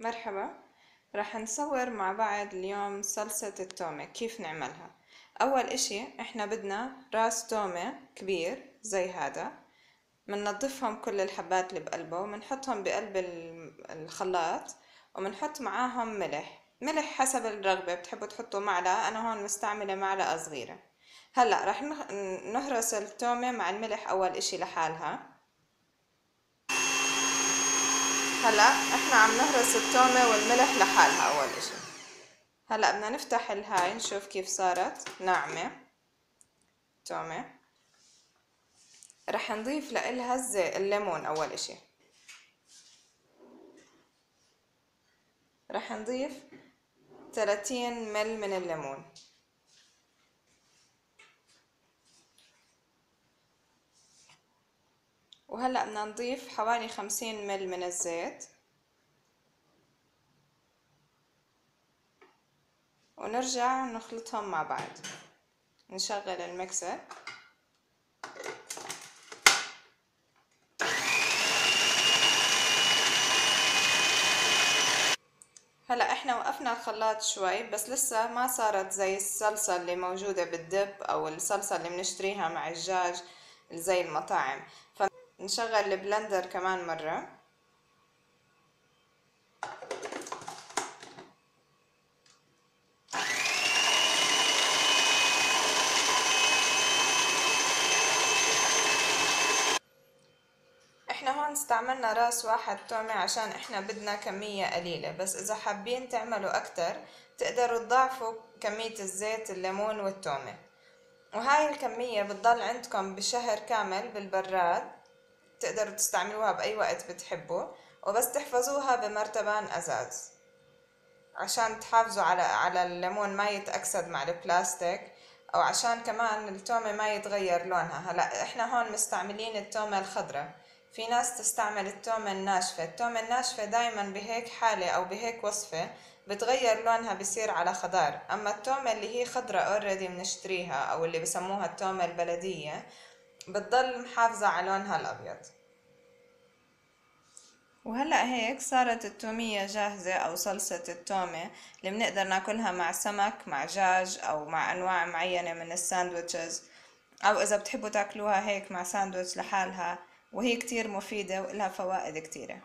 مرحبا. راح نصور مع بعض اليوم صلصة التومة كيف نعملها. أول إشي إحنا بدنا راس تومة كبير زي هذا، مننظفهم كل الحبات اللي بقلبه ومنحطهم بقلب الخلاط، ومنحط معاهم ملح حسب الرغبة، بتحبوا تحطوا معلقة، أنا هون مستعملة معلقة صغيرة. هلأ راح نهرس التومة مع الملح أول إشي لحالها. هلا احنا عم نهرس التومة والملح لحالها اول اشي. هلا بدنا نفتح الهاي نشوف كيف صارت ناعمة تومة. رح نضيف لإلها الليمون اول اشي. رح نضيف 30 مل من الليمون. وهلأ بدنا نضيف حوالي 50 مل من الزيت، ونرجع نخلطهم مع بعض. نشغل المكسر. هلا احنا وقفنا الخلاط شوي، بس لسه ما صارت زي الصلصة اللي موجودة بالدب او الصلصة اللي بنشتريها مع الدجاج زي المطاعم، فنشغل البلندر كمان مرة. احنا هون استعملنا راس واحد تومة عشان احنا بدنا كمية قليلة، بس اذا حابين تعملوا اكتر تقدروا تضاعفوا كمية الزيت الليمون والتومة. وهاي الكمية بتضل عندكم بشهر كامل بالبراد، تقدروا تستعملوها بأي وقت بتحبوا، وبس تحفظوها بمرتبان أزاز عشان تحافظوا على الليمون ما يتأكسد مع البلاستيك، أو عشان كمان التومة ما يتغير لونها. هلا احنا هون مستعملين التومة الخضراء، في ناس تستعمل التومة الناشفة. التومة الناشفة دايما بهيك حالة أو بهيك وصفة بتغير لونها بصير على خضار، أما التومة اللي هي خضراء اوريدي بنشتريها أو اللي بسموها التومة البلدية بتضل محافظة على لونها الأبيض. وهلأ هيك صارت التومية جاهزة أو صلصة التومة اللي بنقدر ناكلها مع سمك مع دجاج أو مع أنواع معينة من الساندويتشز، أو إذا بتحبوا تاكلوها هيك مع ساندويتش لحالها، وهي كتير مفيدة وإلها فوائد كتيرة.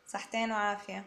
صحتين وعافية.